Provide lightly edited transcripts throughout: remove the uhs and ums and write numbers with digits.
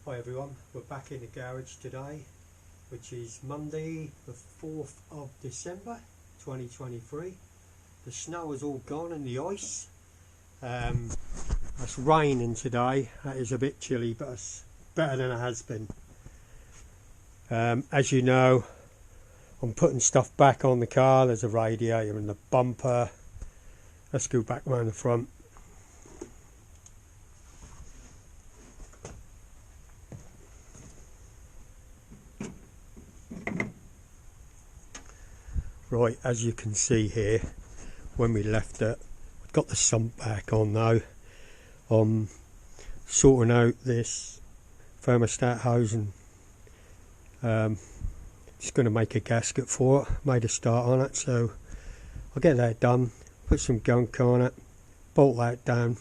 Hi everyone, we're back in the garage today, which is Monday the 4th of December 2023. The snow is all gone and the ice. It's raining today. That is a bit chilly, but it's better than it has been. As you know, I'm putting stuff back on the car. There's a radiator and the bumper. Let's go back round the front. Right, as you can see here, when we left it, we've got the sump back on now. I'm sorting out this thermostat housing. Just going to make a gasket for it. Made a start on it, so I'll get that done. Put some gunk on it, bolt that down.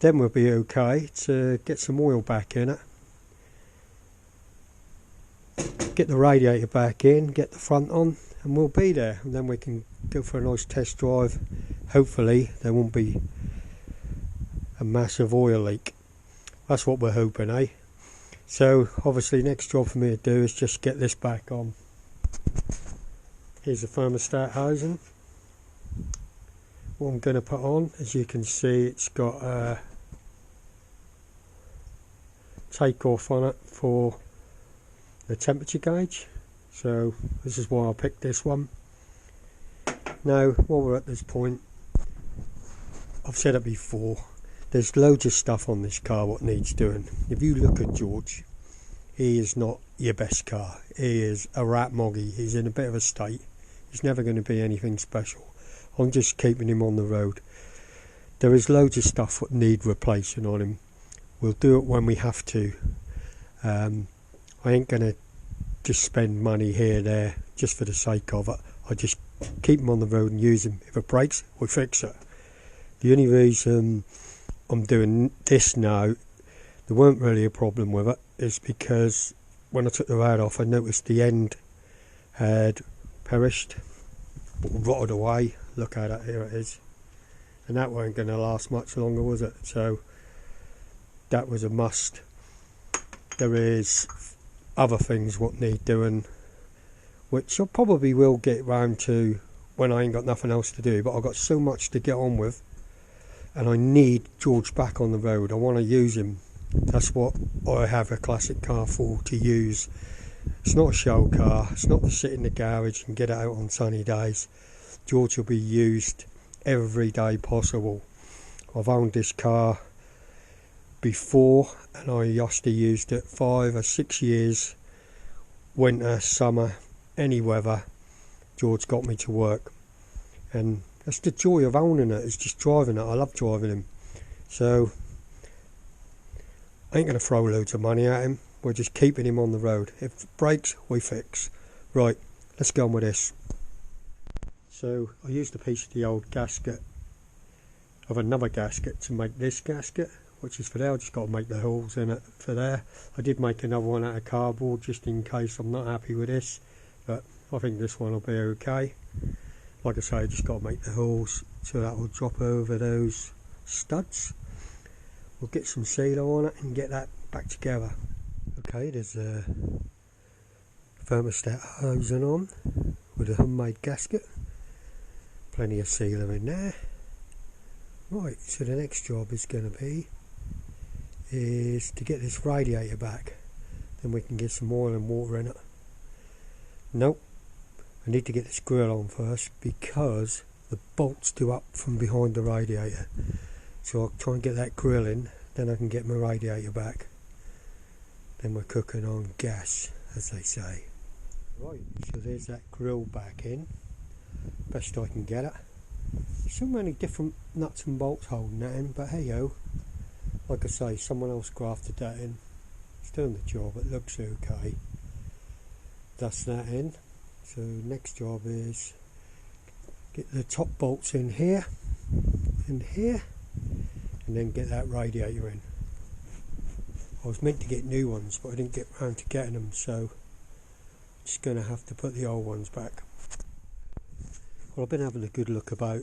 Then we'll be okay to get some oil back in it. Get the radiator back in, get the front on, and we'll be there. And then we can go for a nice test drive. Hopefully there won't be a massive oil leak. That's what we're hoping, eh? So obviously next job for me to do is just get this back on. Here's the thermostat housing. What I'm going to put on, as you can see, it's got a take-off on it for the temperature gauge, so this is why I picked this one. Now while we're at this point, I've said it before, there's loads of stuff on this car what needs doing. If you look at George, he is not your best car. He is a rat moggy. He's in a bit of a state. He's never going to be anything special. I'm just keeping him on the road. There is loads of stuff what need replacing on him. We'll do it when we have to. I ain't going to just spend money here there just for the sake of it. I just keep him on the road and use him. If it breaks, we fix it. The only reason I'm doing this now, there weren't really a problem with it, is because when I took the rad off I noticed the end had perished, rotted away. Look at it, here it is. And that weren't going to last much longer, was it? So that was a must. There is other things what need doing, which I probably will get round to when I ain't got nothing else to do, but I've got so much to get on with and I need George back on the road. I want to use him. That's what I have a classic car for, to use. It's not a show car, it's not to sit in the garage and get it out on sunny days. George will be used every day possible. I've owned this car before and I used to use it 5 or 6 years, winter, summer, any weather. George got me to work, and that's the joy of owning it, is just driving it. I love driving him, so I ain't going to throw loads of money at him. We're just keeping him on the road. If it breaks, we fix. Right, let's go on with this. So I used a piece of the old gasket of another gasket to make this gasket, which is for there. I just got to make the holes in it for there. I did make another one out of cardboard just in case I'm not happy with this, but I think this one will be okay. Like I say, I just got to make the holes so that will drop over those studs. We'll get some sealer on it and get that back together. Okay, there's a thermostat housing on with a homemade gasket. Plenty of sealer in there. Right, so the next job is going to be to get this radiator back. Then we can get some oil and water in it. Nope, I need to get this grill on first because the bolts do up from behind the radiator. So I'll try and get that grill in, then I can get my radiator back. Then we're cooking on gas, as they say. Right, so there's that grill back in, best I can get it. So many different nuts and bolts holding that in, but hey ho, like I say, someone else grafted that in. It's doing the job, it looks okay. That's that in. So next job is get the top bolts in here, and then get that radiator in. I was meant to get new ones, but I didn't get round to getting them, so I'm just going to have to put the old ones back. Well, I've been having a good look about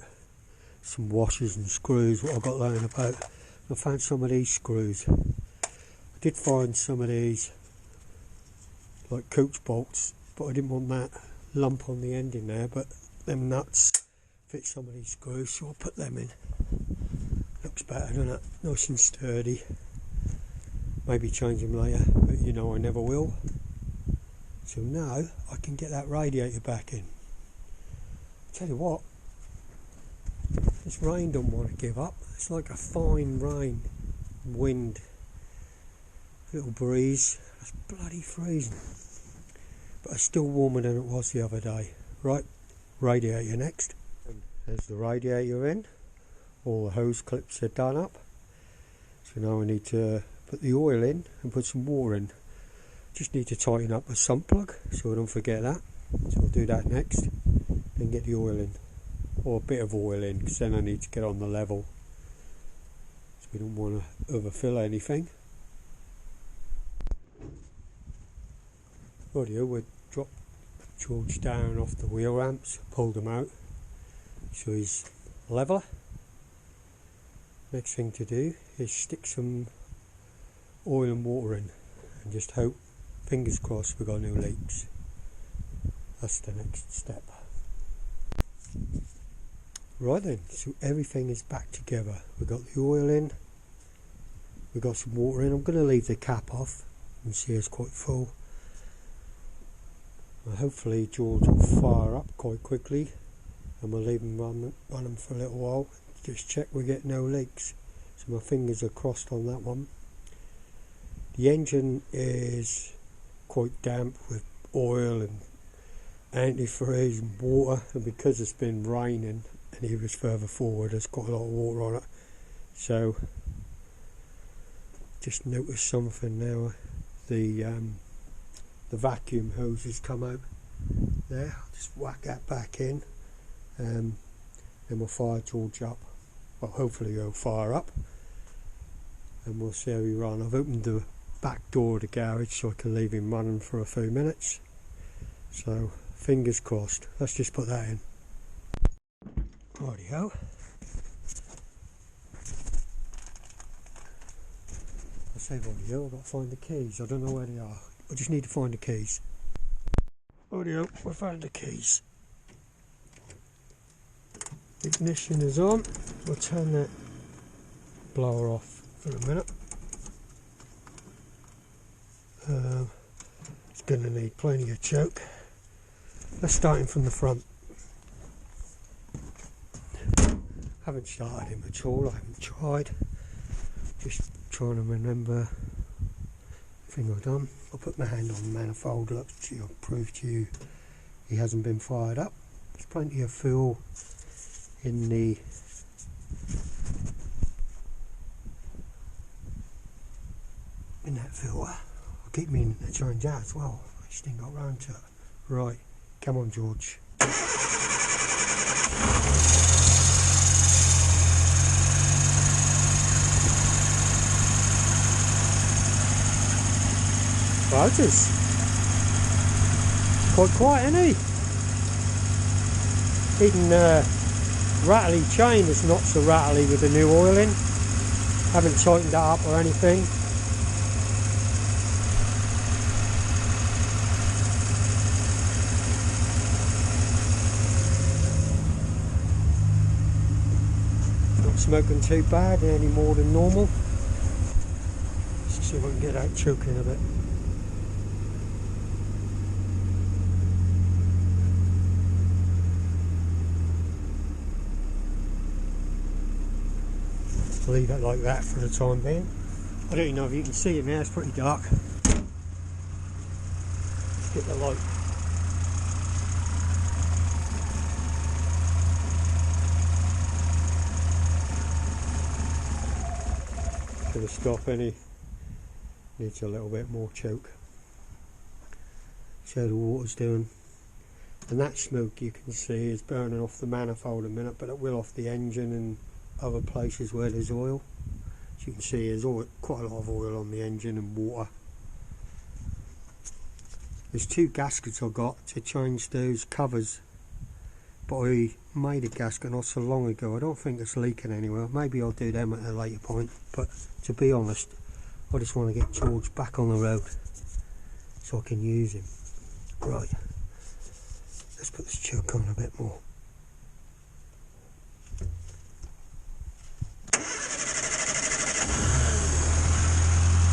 some washers and screws, what I've got lying about. I found some of these screws. I did find some of these like coach bolts, but I didn't want that lump on the end in there, but them nuts fit some of these screws, so I'll put them in. Looks better, doesn't it? Nice and sturdy. Maybe change them later, but you know I never will. So now I can get that radiator back in. Tell you what, this rain don't want to give up. It's like a fine rain, wind, little breeze. It's bloody freezing, but it's still warmer than it was the other day. Right, radiator next. And there's the radiator in. All the hose clips are done up. So now I need to put the oil in and put some water in. Just need to tighten up a sump plug so I don't forget that. So I'll do that next. Then get the oil in, or a bit of oil in, because then I need to get on the level. So we don't want to overfill anything. Audio, we dropped George down off the wheel ramps, pulled him out, so he's level. Next thing to do is stick some oil and water in and just hope, fingers crossed, we've got no leaks. That's the next step. Right then, so everything is back together. We've got the oil in, we've got some water in. I'm going to leave the cap off. You can see it's quite full. Well, hopefully George will fire up quite quickly and we'll leave him running for a little while. Just check we get no leaks. So my fingers are crossed on that one. The engine is quite damp with oil and antifreeze and water, and because it's been raining and he was further forward, there's quite a lot of water on it. So just noticed something now. The vacuum hose has come out there. I'll just whack that back in, and then we'll fire George up. Well, hopefully he'll fire up and we'll see how he runs. I've opened the back door of the garage so I can leave him running for a few minutes. So fingers crossed. Let's just put that in. Rightio. I say rightio, I've got to find the keys. I don't know where they are. I just need to find the keys. Rightio, we found the keys. Ignition is on. We'll turn that blower off for a minute. It's going to need plenty of choke. Let's start him from the front. Haven't started him at all, I haven't tried. Just trying to remember everything I've done. I'll put my hand on the manifold, look, I'll prove to you he hasn't been fired up. There's plenty of fuel in that filter. I'll keep meaning to change that as well. I just didn't got round to it. Right, come on George. Rogers. Quite quiet, isn't he? Even rattly chain is not so rattly with the new oil in. Haven't tightened that up or anything. Not smoking too bad, any more than normal. Let's see if I can get out choking a bit. Leave it like that for the time being. I don't even know if you can see it now, it's pretty dark. Let's get the light. Gonna stop any, needs a little bit more choke. See how the water's doing. And that smoke you can see is burning off the manifold a minute, but it will off the engine and other places where there's oil. As you can see, there's quite a lot of oil on the engine and water. There's two gaskets I got to change those covers, but I made a gasket not so long ago. I don't think it's leaking anywhere. Maybe I'll do them at a later point, but to be honest, I just want to get George back on the road so I can use him. Right, let's put this choke on a bit more.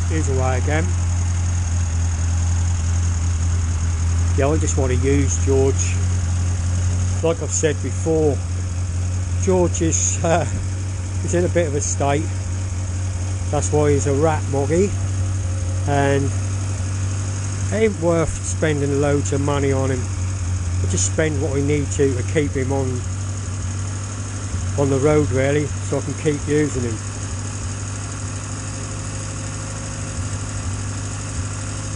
Here's away again. Yeah, I just want to use George. Like I've said before, George is he's in a bit of a state. That's why he's a rat moggy, and it ain't worth spending loads of money on him. I just spend what I need to keep him on the road, really, so I can keep using him.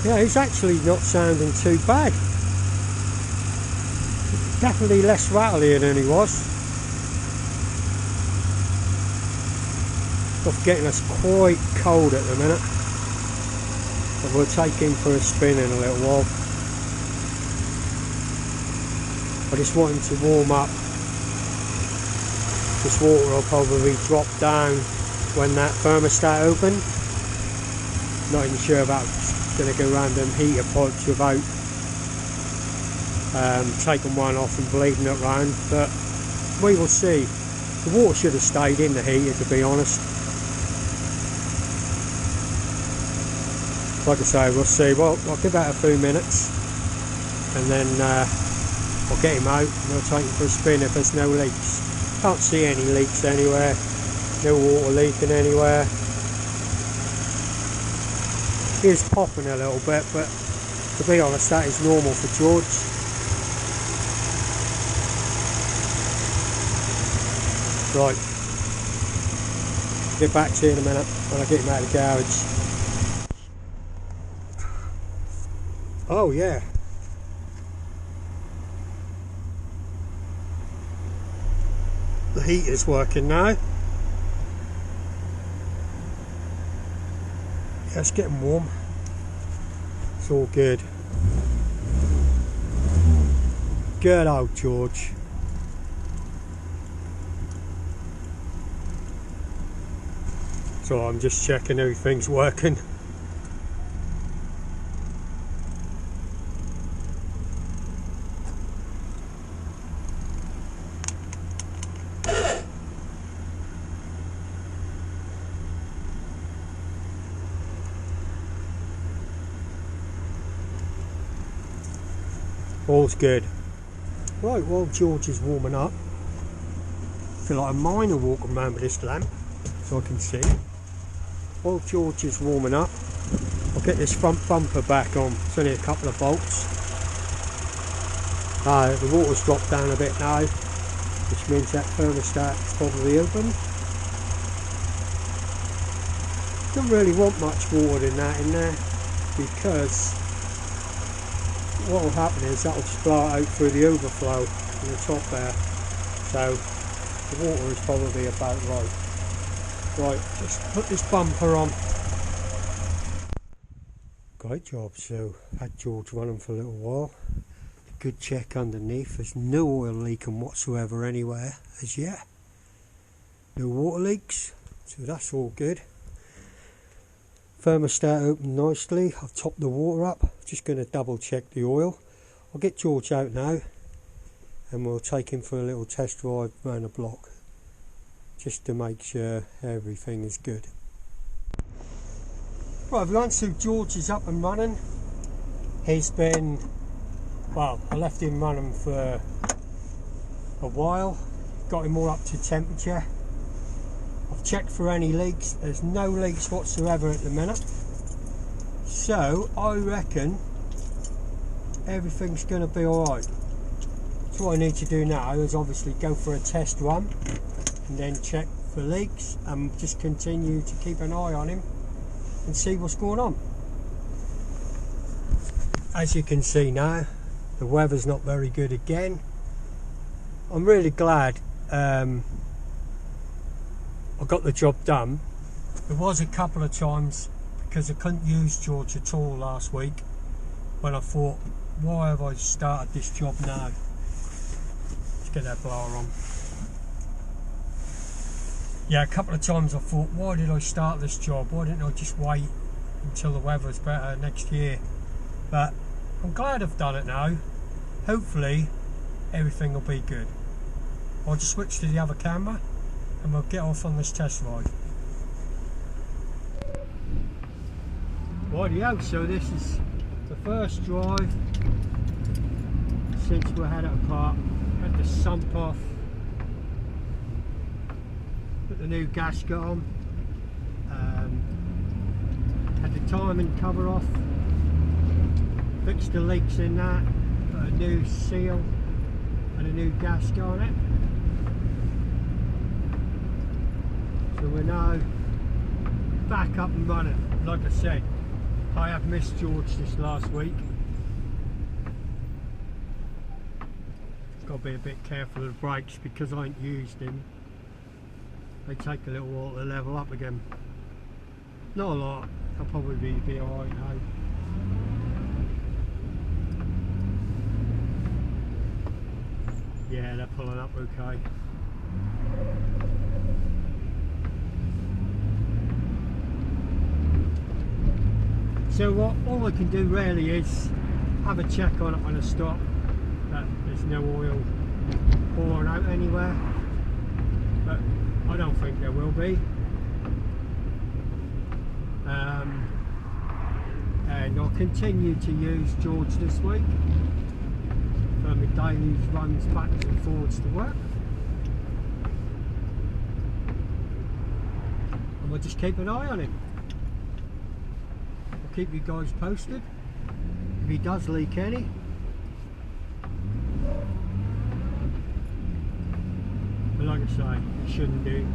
Yeah, he's actually not sounding too bad. Definitely less rattlier than he was. It's getting us quite cold at the minute, but we'll take him for a spin in a little while. I just want him to warm up. This water will probably drop down when that thermostat opens. Not even sure about going to go around them heater pipes without taking one off and bleeding it round, but we will see. The water should have stayed in the heater, to be honest. Like I say, we'll see. Well, I'll give that a few minutes and then I'll get him out and I'll take him for a spin if there's no leaks. Can't see any leaks anywhere, no water leaking anywhere. He is popping a little bit, but to be honest, that is normal for George. Right, get back to you in a minute when I get him out of the garage. Oh yeah. The heater's working now. Yeah, it's getting warm. It's all good. Good old George. So I'm just checking everything's working. All's good. Right, while George is warming up, I feel like a miner walking around with this lamp so I can see. While George is warming up, I'll get this front bumper back on. It's only a couple of bolts. The water's dropped down a bit now, which means that thermostat is probably open. Don't really want much water in there, because what will happen is that will splash out through the overflow in the top there. So the water is probably about right. Right, just put this bumper on. Great job. So had George running for a little while. Good check underneath. There's no oil leaking whatsoever anywhere as yet. No water leaks, so that's all good. Thermostat opened nicely. I've topped the water up. Just going to double check the oil. I'll get George out now and we'll take him for a little test drive around the block, just to make sure everything is good. Right everyone, so George is up and running. He's been, well, I left him running for a while, got him all up to temperature. I've checked for any leaks. There's no leaks whatsoever at the minute, so I reckon everything's going to be alright. So what I need to do now is obviously go for a test run and then check for leaks and just continue to keep an eye on him and see what's going on. As you can see now, the weather's not very good again. I'm really glad I got the job done. There was a couple of times because I couldn't use George at all last week when I thought, why have I started this job now? Let's get that blower on. Yeah, a couple of times I thought, why did I start this job? Why didn't I just wait until the weather's better next year. But I'm glad I've done it now. Hopefully everything will be good. I'll just switch to the other camera and we'll get off on this test ride. Rightio, so this is the first drive since we had it apart. Had the sump off, put the new gasket on, had the timing cover off, fixed the leaks in that, put a new seal and a new gasket on it. So we're now back up and running. Like I said, I have missed George this last week. Got to be a bit careful of the brakes because I ain't used him. They take a little while to level up again. Not a lot, I'll probably be alright now. Yeah, they're pulling up okay. So what all I can do really is have a check on it when I stop, that there's no oil pouring out anywhere, but I don't think there will be. And I'll continue to use George this week for my daily runs backwards and forwards to work. And we'll just keep an eye on him. I'll keep you guys posted if he does leak any. But like I say, he shouldn't do.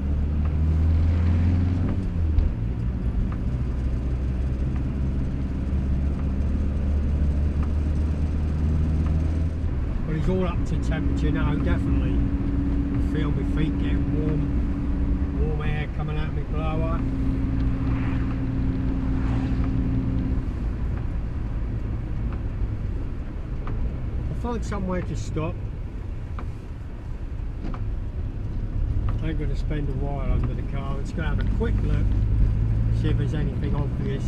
But he's all up to temperature now, definitely. I feel my feet getting warm air coming out of my blower. I'll find somewhere to stop. I ain't going to spend a while under the car. I'm just going to have a quick look, see if there's anything obvious.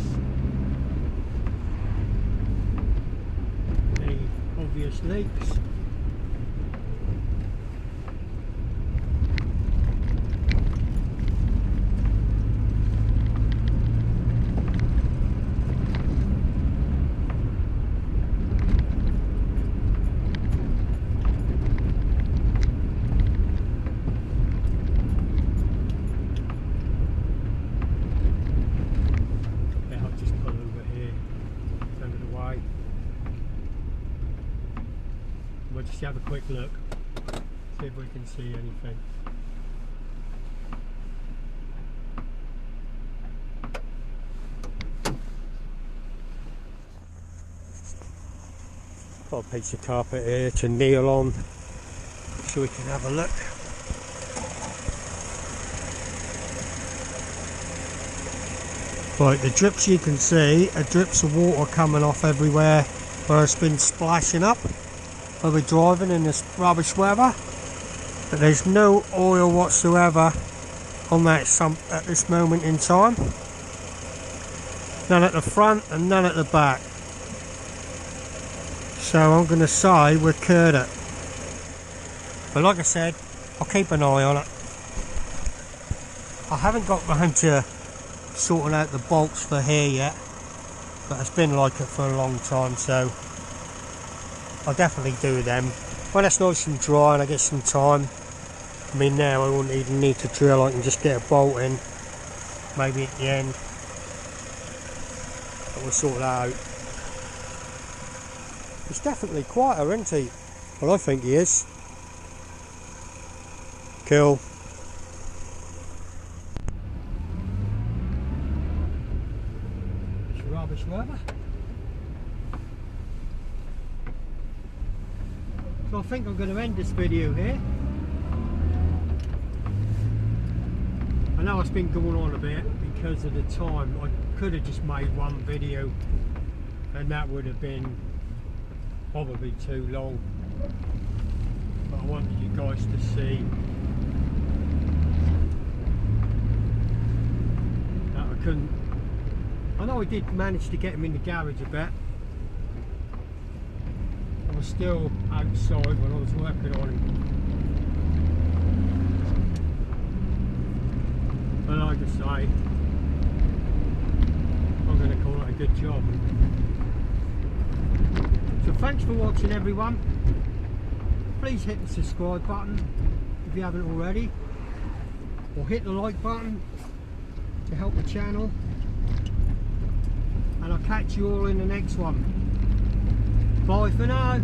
Any obvious leaks. We'll just have a quick look, see if we can see anything. Got a piece of carpet here to kneel on so we can have a look. Right, the drips you can see are drips of water coming off everywhere where it's been splashing up while we're driving in this rubbish weather, but there's no oil whatsoever on that sump at this moment in time. None at the front and none at the back. So I'm going to say we're cured it. But like I said, I'll keep an eye on it. I haven't got round to sorting out the bolts for here yet, but it's been like it for a long time, so I'll definitely do them when it's nice and dry and I get some time. I mean, now I won't even need to drill, I can just get a bolt in maybe at the end, but we'll sort that out. He's definitely quieter, isn't he? Well, I think he is. Cool. It's rubbish weather. So I think I'm going to end this video here. I know it's been going on a bit because of the time. I could have just made one video and that would have been probably too long. But I wanted you guys to see that I know I did manage to get him in the garage a bit. I was still outside when I was working on him. But like I say, I'm going to call it a good job. So thanks for watching everyone. Please hit the subscribe button if you haven't already, or hit the like button to help the channel, and I'll catch you all in the next one. Bye for now.